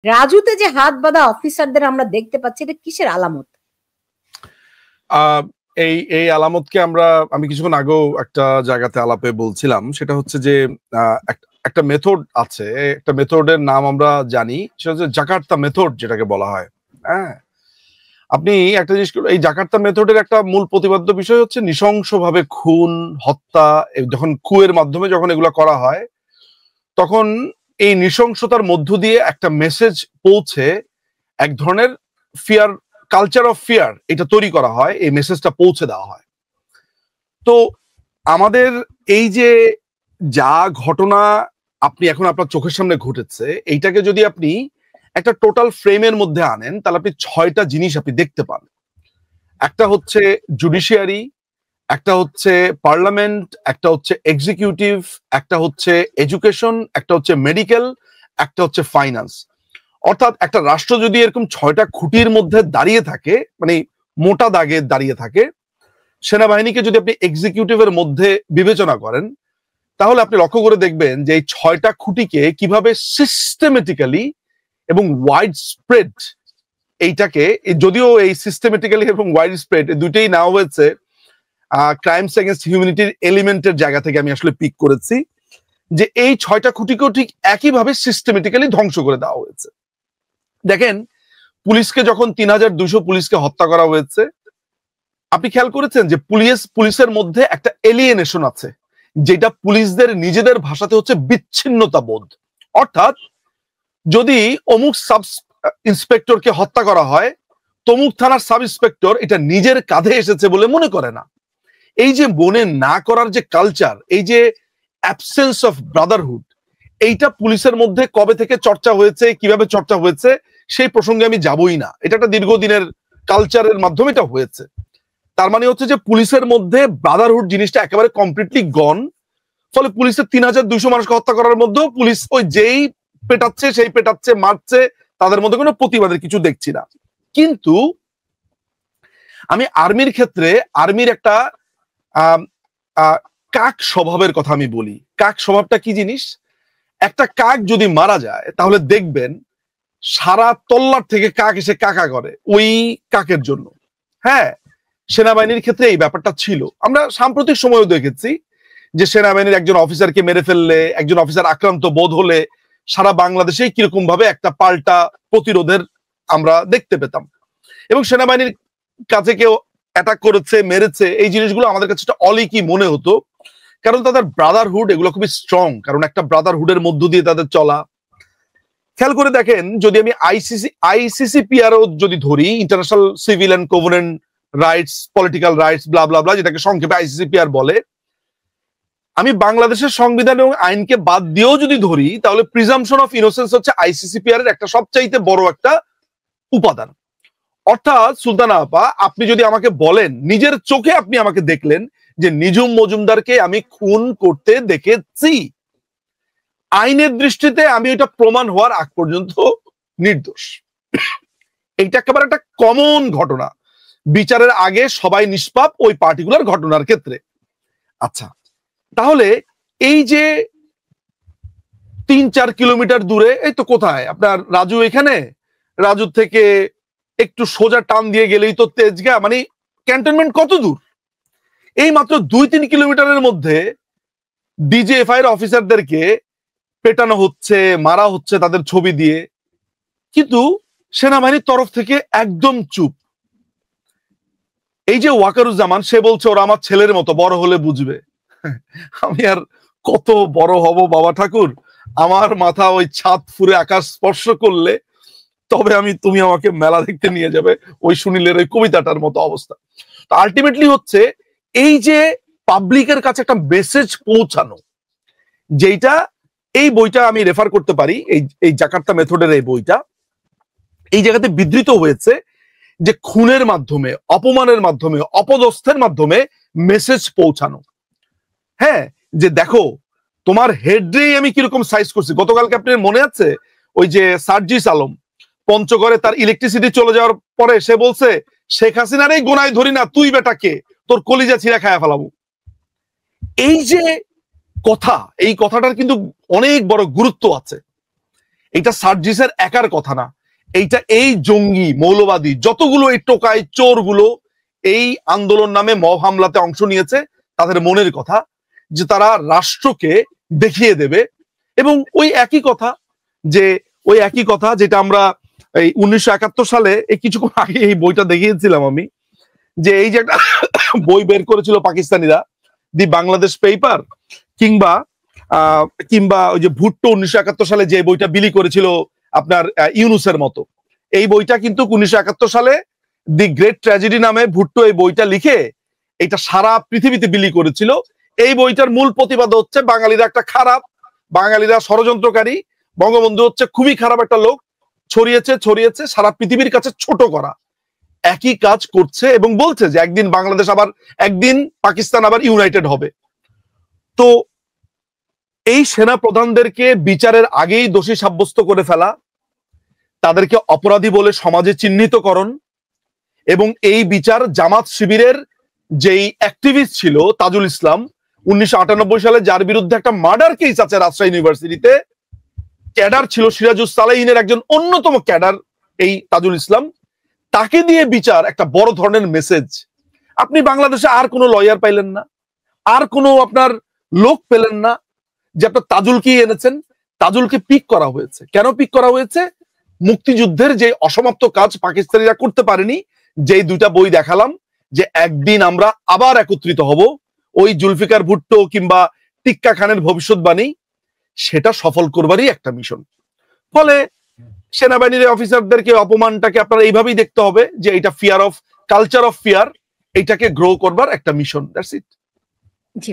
রাজুতে যে হাত বাঁধা অফিসারদের আমরা দেখতে পাচ্ছি, এটা কিসের আলামত? এই আলামতকে আমি কিছুক্ষণ আগেও একটা জায়গাতে আলাপে বলছিলাম, সেটা হচ্ছে যে একটা মেথড আছে, একটা মেথডের নাম আমরা জানি, সেটা হচ্ছে জাকার্তা মেথড যেটাকে বলা হয়। হ্যাঁ, আপনি একটা জিনিস, এই জাকার্তা মেথডের একটা মূল প্রতিপাদ্য বিষয় হচ্ছে নৃশংসভাবে খুন, হত্যা। যখন কুয়ের মাধ্যমে যখন এগুলো করা হয়, তখন এই নৃশংসতার মধ্য দিয়ে একটা মেসেজ পৌঁছে, এক ধরনের ফিয়ার, কালচার অফ ফিয়ার এটা তৈরি করা হয়, এই মেসেজটা পৌঁছে দেওয়া হয়। তো আমাদের এই যে যা ঘটনা আপনি এখন আপনার চোখের সামনে ঘটেছে, এইটাকে যদি আপনি একটা টোটাল ফ্রেমের মধ্যে আনেন, তাহলে আপনি 6টা জিনিস আপনি দেখতে পান। একটা হচ্ছে জুডিশিয়ারি, একটা হচ্ছে পার্লামেন্ট, একটা হচ্ছে এক্সিকিউটিভ, একটা হচ্ছে এডুকেশন, একটা হচ্ছে মেডিকেল, একটা হচ্ছে ফাইন্যান্স। অর্থাৎ একটা রাষ্ট্র যদি এরকম 6টা খুঁটির মধ্যে দাঁড়িয়ে থাকে, মানে মোটা দাগে দাঁড়িয়ে থাকে, সেনাবাহিনীকে যদি আপনি এক্সিকিউটিভের মধ্যে বিবেচনা করেন, তাহলে আপনি লক্ষ্য করে দেখবেন যে এই 6টা খুঁটিকে কিভাবে সিস্টেমেটিক্যালি এবং ওয়াইড স্প্রেড, এইটাকে, যদিও এই সিস্টেমেটিক্যালি এবং ওয়াইড স্প্রেড দুইটাই নেওয়া হয়েছে ক্রাইমস এগেইনস্ট হিউম্যানিটির এলিমেন্টের জায়গা থেকে, আমি আসলে পিক করেছি যে এই 6টা খুঁটিকেও ঠিক একইভাবে সিস্টেমেটিক্যালি ধ্বংস করে দেওয়া হয়েছে। দেখেন, পুলিশকে যখন 3200 পুলিশকে হত্যা করা হয়েছে, আপনি খেয়াল করেছেন যে পুলিশের মধ্যে একটা এলিয়েনেশন আছে, যেটা পুলিশদের নিজেদের ভাষাতে হচ্ছে বিচ্ছিন্নতা বোধ। অর্থাৎ যদি অমুক সাব ইন্সপেক্টরকে হত্যা করা হয়, তমুক থানার সাব ইন্সপেক্টর এটা নিজের কাঁধে এসেছে বলে মনে করে না। এই যে মনে না করার যে কালচার, এই যে অ্যাবসেন্স অফ ব্রাদারহুড, এইটা পুলিশের মধ্যে কবে থেকে চর্চা হয়েছে, কিভাবে চর্চা হয়েছে, সেই প্রসঙ্গে আমি যাবই না। এটা একটা দীর্ঘদিনের কালচারের মাধ্যমে এটা হয়েছে। তার মানে হচ্ছে যে পুলিশের মধ্যে ব্রাদারহুড জিনিসটা একেবারে কমপ্লিটলি গন। ফলে পুলিশের 3200 মানুষকে হত্যা করার মধ্যেও পুলিশ ওই যেই পেটাচ্ছে সেই পেটাচ্ছে, মারছে, তাদের মধ্যে কোনো প্রতিবাদের কিছু দেখছি না। কিন্তু আমি আর্মির ক্ষেত্রে, আর্মির একটা কাক স্বভাবের কথা আমি বলি। কাক স্বভাবটা কি জিনিস? একটা কাক যদি মারা যায়, তাহলে দেখবেন সারা তল্লাট থেকে কাক এসে কাকা করে ওই কাকের জন্য। হ্যাঁ, সেনাবাহিনীর ক্ষেত্রে এই ব্যাপারটা ছিল। আমরা সাম্প্রতিক সময়ও দেখেছি যে সেনাবাহিনীর একজন অফিসারকে মেরে ফেললে, একজন অফিসার আক্রান্ত বোধ হলে সারা বাংলাদেশে কিরকম ভাবে একটা পাল্টা প্রতিরোধের আমরা দেখতে পেতাম, এবং সেনাবাহিনীর কাছে কেউ অ্যাটাক করেছে, মেরেছে, এই জিনিসগুলো আমাদের কাছে অলিকি মনে হতো, কারণ তাদের ব্রাদারহুড এগুলো খুবই স্ট্রং, কারণ একটা ব্রাদারহুডের মধ্য দিয়ে তাদের চলা। খেয়াল করে দেখেন, যদি আমি আইসিসিপিআরও যদি ধরি, international civil and covenant rights, political rights, blah blah blah, যেটাকে সংক্ষেপে আইসিসিপিআর বলে, আমি বাংলাদেশের সংবিধান এবং আইনকে বাদ দিয়েও যদি ধরি, তাহলে প্রিজাম্পশন অফ ইনোসেন্স হচ্ছে আইসিসিপিআর এর একটা সবচাইতে বড় একটা উপাদান। অর্থাৎ সুলতানা আপা, আপনি যদি আমাকে বলেন, নিজের চোখে আপনি আমাকে দেখলেন যে নিঝুম মজুমদারকে আমি খুন করতে দেখেছি, আইনের দৃষ্টিতে আমি এটা প্রমাণ হওয়ার আগ পর্যন্ত নির্দোষ। এইটা একেবারে একটা কমন ঘটনা, বিচারের আগে সবাই নিষ্পাপ ওই পার্টিকুলার ঘটনার ক্ষেত্রে। আচ্ছা, তাহলে এই যে 3-4 কিলোমিটার দূরে, এই তো কোথায় আপনার রাজু, এখানে রাজু থেকে একটু সোজা টান দিয়ে গেলেই তো তেজগাঁ, মানে ক্যান্টনমেন্ট কত দূর? এই মাত্র 2-3 কিলোমিটারের মধ্যে ডিজিএফআই এর অফিসারদেরকে পেটানো হচ্ছে, মারা হচ্ছে তাদের ছবি দিয়ে, কিন্তু সেনাবাহিনীর তরফ থেকে একদম চুপ। এই যে ওয়াকারুজ্জামান, সে বলছে ওরা আমার ছেলের মতো, বড় হলে বুঝবে। আমি আর কত বড় হব বাবা ঠাকুর, আমার মাথা ওই ছাদ ফুরে আকাশ স্পর্শ করলে তবে তুমি আমাকে মেলা দেখতে নিয়ে যাবে, ওই সুনীলের ওই কবিতাটার মতো অবস্থা। তো আলটিমেটলি হচ্ছে এই যে পাবলিকের কাছে একটা মেসেজ পৌঁছানো, যেটা এই বইটা আমি রেফার করতে পারি, এই জাকার্তা মেথডের এই বইটা এই জায়গাতে বিধৃত হয়েছে যে খুনের মাধ্যমে, অপমানের মাধ্যমে, অপদস্থের মাধ্যমে মেসেজ পৌঁছানো। হ্যাঁ, যে দেখো তোমার হেডরেই আমি কিরকম সাইজ করছি। গতকালকে আপনার মনে আছে ওই যে সার্জিস আলম পঞ্চগড়ে তার ইলেকট্রিসিটি চলে যাওয়ার পরে সে বলছে, শেখ হাসিনার এই গোনায় ধরি না, তুই বেটাকে, তোর কলিজা ছিঁড়া খায়া ফেলাবো। এই যে কথা, এই কথাটার কিন্তু অনেক বড় গুরুত্ব আছে। এটা সার্জিসের একার কথা না, এইটা এই জঙ্গি মৌলবাদী যতগুলো এই টোকাই চোরগুলো এই আন্দোলন নামে মব হামলাতে অংশ নিয়েছে তাদের মনের কথা, যে তারা রাষ্ট্রকে দেখিয়ে দেবে। এবং ওই একই কথা যেটা আমরা এই 1971 সালে এই কিছুক্ষণ আগে এই বইটা দেখিয়েছিলাম আমি, যে এই যে একটা বই বের করেছিল পাকিস্তানিরা, দি বাংলাদেশ পেপার, কিংবা ওই যে ভুট্টো 1971 সালে যে বইটা বিলি করেছিল আপনার ইউনুসের মতো, এই বইটা কিন্তু 1971 সালে দি গ্রেট ট্র্যাজেডি নামে ভুট্টো এই বইটা লিখে এটা সারা পৃথিবীতে বিলি করেছিল। এই বইটার মূল প্রতিবাদ হচ্ছে বাঙালিরা একটা খারাপ, বাঙালিরা ষড়যন্ত্রকারী, বঙ্গবন্ধু হচ্ছে খুবই খারাপ একটা লোক, ছড়িয়েছে সারা পৃথিবীর কাছে ছোট করা। একই কাজ করছে এবং বলছে যে একদিন বাংলাদেশ আবার, একদিন পাকিস্তান আবার ইউনাইটেড হবে। তো এই সেনা প্রধানদেরকে বিচারের আগেই দোষী সাব্যস্ত করে ফেলা, তাদেরকে অপরাধী বলে সমাজে চিহ্নিতকরণ, এবং এই বিচার জামাত শিবিরের যেই অ্যাক্টিভিস্ট ছিল তাজুল ইসলাম 1998 সালে, যার বিরুদ্ধে একটা মার্ডার কেস আছে রাজশাহী ইউনিভার্সিটিতে, ক্যাডার ছিল সিরাজুস সালেহিনের একজন অন্যতম ক্যাডার এই তাজুল ইসলাম, তাকে দিয়ে বিচার একটা বড় ধরনের মেসেজ। আপনি বাংলাদেশে আর কোনো লয়ার পাইলেন না, আর কোনো আপনার লোক পেলেন না যে আপনার তাজুলকে এনেছেন। তাজুলকে পিক করা হয়েছে। কেন পিক করা হয়েছে? মুক্তিযুদ্ধের যে অসমাপ্ত কাজ পাকিস্তানিরা করতে পারেনি, যেই দুইটা বই দেখালাম, যে একদিন আমরা আবার একত্রিত হব, ওই জুলফিকার ভুট্টো কিংবা টিক্কা খানের ভবিষ্যৎবাণী, সেটা সফল করবারই একটা মিশন। ফলে সেনাবাহিনীর অফিসারদেরকে অপমানটাকে আপনারা এইভাবেই দেখতে হবে যে এটা fear of, culture of fear, এটাকে গ্রো করবার একটা মিশন। That's it. জি,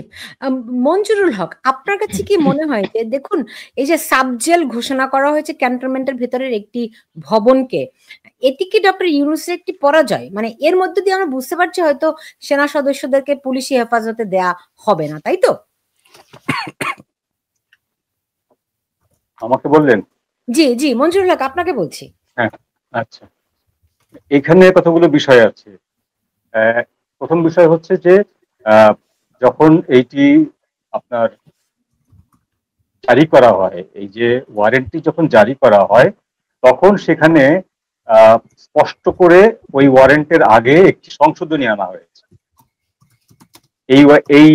মঞ্জুরুল হক, আপনার কাছে কি মনে হয় যে দেখুন এই যে সাবজেল ঘোষণা করা হয়েছে ক্যান্টনমেন্টের ভেতরের একটি ভবনকে, এটি কি ডক্টর ইউনূসের একটি পরাজয়? মানে এর মধ্যে দিয়ে আমরা বুঝতে পারছি হয়তো সেনা সদস্যদেরকে পুলিশি হেফাজতে দেয়া হবে না, তাই তো? আমাকে বললেন? জি জি, মঞ্জুরুল হক, আপনাকে বলছি। হ্যাঁ, আচ্ছা, এখানে কতগুলো বিষয় আছে। প্রথম বিষয় হচ্ছে যে যখন এইটি আপনার জারি করা হয়, এই যে ওয়ারেন্টটি যখন জারি করা হয়, তখন সেখানে স্পষ্ট করে ওই ওয়ারেন্টের আগে একটি সংশোধনী আনা হয়েছে। এই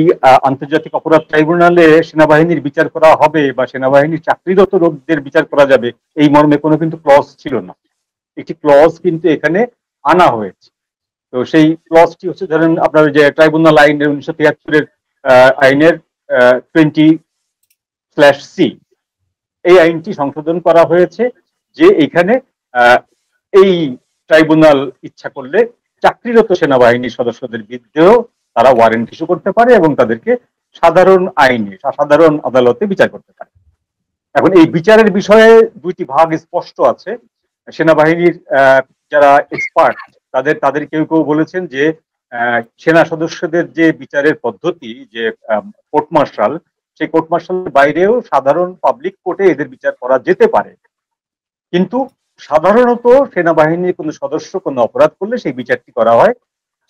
আন্তর্জাতিক অপরাধ ট্রাইব্যুনালে সেনাবাহিনীর বিচার করা হবে বা সেনাবাহিনীর চাকরিরত লোকদের বিচার করা যাবে, এই মর্মে কোনো কিন্তু ক্লজ ছিল না। একটি ক্লজ কিন্তু এখানে আনা হয়েছে। তো সেই ক্লজটি হচ্ছে ধরেন আপনার যে ট্রাইব্যুনাল আইনের 1973-এর আইনের 20/C, এই আইনটি সংশোধন করা হয়েছে যে এখানে এই ট্রাইব্যুনাল ইচ্ছা করলে চাকরিরত সেনাবাহিনীর সদস্যদের বিরুদ্ধেও তারা ওয়ারেন্ট ইস্যু করতে পারে এবং তাদেরকে সাধারণ আইনে, সাধারণ আদালতে বিচার করতে পারে। এখন এই বিচারের বিষয়ে দুইটি ভাগ স্পষ্ট আছে। সেনাবাহিনীর যারা এক্সপার্ট তাদের কেউ কেউ বলেছেন যে সেনা সদস্যদের যে বিচারের পদ্ধতি, যে কোর্ট মার্শাল, সেই কোর্ট মার্শালের বাইরেও সাধারণ পাবলিক কোর্টে এদের বিচার করা যেতে পারে, কিন্তু সাধারণত সেনাবাহিনীর কোনো সদস্য কোনো অপরাধ করলে সেই বিচারটি করা হয়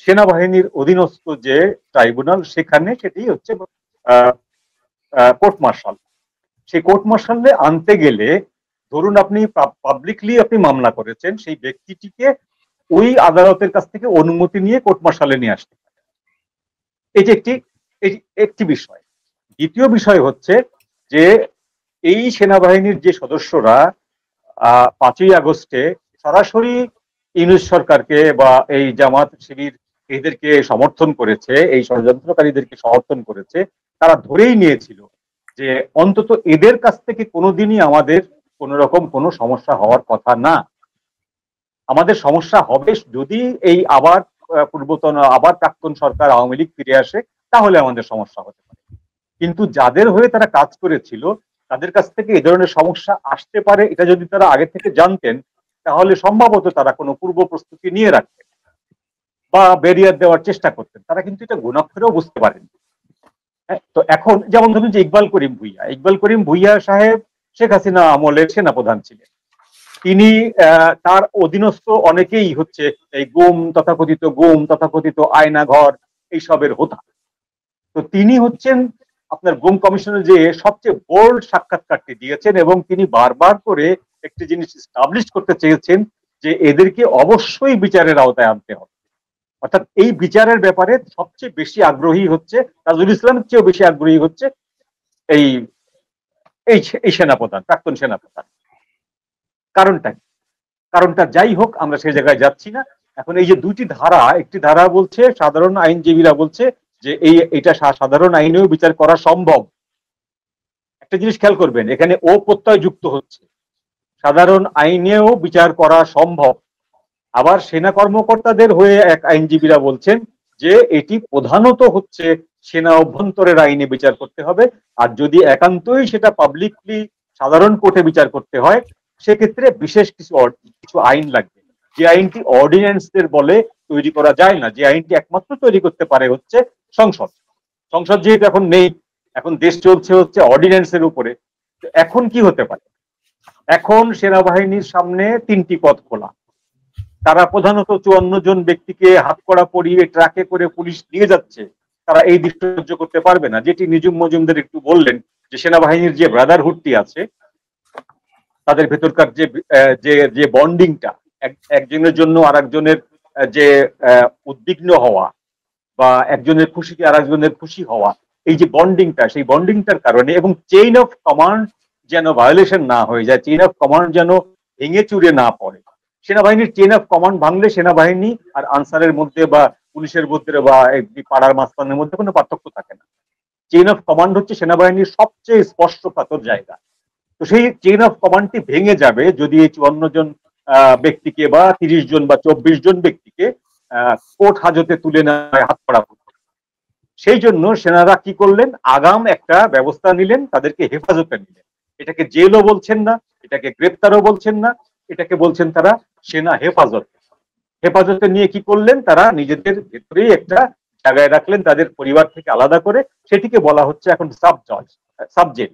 সেনাবাহিনীর অধীনস্থ যে ট্রাইব্যুনাল, সেখানে সেটি হচ্ছে কোর্ট মার্শাল। সেই কোর্ট মার্শালে আনতে গেলে ধরুন আপনি পাবলিকলি আপনি মামলা করেছেন, সেই ব্যক্তিটিকে ওই আদালতের কাছ থেকে অনুমতি নিয়ে কোর্ট মার্শালে নিয়ে আসতে পারে। এই যে একটি বিষয়। দ্বিতীয় বিষয় হচ্ছে যে এই সেনাবাহিনীর যে সদস্যরা 5ই আগস্টে সরাসরি ইউনূস সরকারকে বা এই জামাত শিবির এদেরকে সমর্থন করেছে, এই ষড়যন্ত্রকারীদেরকে সমর্থন করেছে, তারা ধরেই নিয়েছিল যে অন্তত এদের কাছ থেকে কোনোদিনই আমাদের কোনো রকম কোনো সমস্যা হওয়ার কথা না। আমাদের সমস্যা হবে যদি এই আবার প্রাক্তন সরকার আওয়ামী লীগ ফিরে আসে, তাহলে আমাদের সমস্যা হতে পারে। কিন্তু যাদের হয়ে তারা কাজ করেছিল তাদের কাছ থেকে এই ধরনের সমস্যা আসতে পারে এটা যদি তারা আগে থেকে জানতেন, তাহলে সম্ভবত তারা কোনো পূর্ব প্রস্তুতি নিয়ে রাখতেন বা ব্যারিয়ার দেওয়ার চেষ্টা করতেন। তারা কিন্তু এটা গুণাক্ষরেও বুঝতে পারেন। তো এখন যেমন ধরুন যে ইকবাল করিম ভুইয়া সাহেব শেখ হাসিনা আমলের সেনাপ্রধান ছিলেন। তিনি তার অধীনস্থ অনেকেই হচ্ছে এই তথাকথিত আয়নাঘর এইসবের হোতা। তো তিনি হচ্ছেন আপনার গুম কমিশনের যে সবচেয়ে বোল্ড সাক্ষাৎকারটি দিয়েছেন এবং তিনি বারবার করে একটি জিনিস এস্টাবলিশ করতে চেয়েছেন যে এদেরকে অবশ্যই বিচারের আওতায় আনতে হবে। অর্থাৎ এই বিচারের ব্যাপারে সবচেয়ে বেশি আগ্রহী হচ্ছে তাজুল ইসলামের চেয়েও বেশি আগ্রহী হচ্ছে এই এই সেনাপ্রধান, প্রাক্তন সেনাপ্রধান। কারণটা কি? কারণটা যাই হোক, আমরা সেই জায়গায় যাচ্ছি না। এখন এই যে দুইটি ধারা, একটি ধারা বলছে, সাধারণ আইনজীবীরা বলছে যে এটা সাধারণ আইনেও বিচার করা সম্ভব। একটা জিনিস খেয়াল করবেন, এখানে ও প্রত্যয় যুক্ত হচ্ছে, সাধারণ আইনেও বিচার করা সম্ভব। আবার সেনা কর্মকর্তাদের হয়ে এক আইনজীবীরা বলছেন যে এটি প্রধানত হচ্ছে সেনা অভ্যন্তরের আইনে বিচার করতে হবে, আর যদি একান্তই সেটা পাবলিকলি সাধারণ কোর্টে বিচার করতে হয় সেক্ষেত্রে বিশেষ কিছু আইন লাগবে, যে আইনটি অর্ডিন্যান্সদের বলে তৈরি করা যায় না, যে আইনটি একমাত্র তৈরি করতে পারে হচ্ছে সংসদ। সংসদ যেহেতু এখন নেই, এখন দেশ চলছে হচ্ছে অর্ডিন্যান্সের উপরে। এখন কি হতে পারে? এখন সেনাবাহিনীর সামনে তিনটি পথ খোলা। তারা প্রধানত 54 জন ব্যক্তিকে হাতকড়া পরিয়ে ট্রাকে করে পুলিশ নিয়ে যাচ্ছে, তারা এই দৃশ্য সহ্য করতে পারবে না। যেটি নিজুম মজুমদার একটু বললেন যে সেনাবাহিনীর যে ব্রাদারহুডটি আছে, তাদের ভেতরকার যে বন্ডিংটা, একজনের জন্য আর একজনের যে উদ্বিগ্ন হওয়া বা একজনের খুশিতে আর একজনের খুশি হওয়া, এই যে বন্ডিংটা, সেই বন্ডিংটার কারণে এবং চেইন অফ কমান্ড যেন ভায়োলেশন না হয়ে যায়, চেইন অফ কমান্ড যেন ভেঙে চুরে না পড়ে। সেনাবাহিনীর চেইন অফ কমান্ড ভাঙলে সেনাবাহিনী আর আনসারের মধ্যে বা পুলিশের মধ্যে বা পাড়ার মাস্তানের মধ্যে কোনো পার্থক্য থাকে না। চেইন অফ কমান্ড হচ্ছে সেনাবাহিনীর সবচেয়ে স্পর্শকাতর জায়গা। তো সেই চেইন অফ কমান্ডটি ভেঙে যাবে যদি এই 54 জন ব্যক্তিকে বা 30 জন বা 24 জন ব্যক্তিকে কোর্ট হাজতে তুলে নেয় হাত করা। সেই জন্য সেনারা কি করলেন, আগাম একটা ব্যবস্থা নিলেন, তাদেরকে হেফাজতে নিলেন। এটাকে জেলও বলছেন না, এটাকে গ্রেপ্তারও বলছেন না, এটাকে বলছেন তারা সেনা হেফাজত। হেফাজতে নিয়ে কি করলেন, তারা নিজেদের ভেতরেই একটা জায়গায় রাখলেন, তাদের পরিবার থেকে আলাদা করে। সেটিকে বলা হচ্ছে এখন সাব জেল।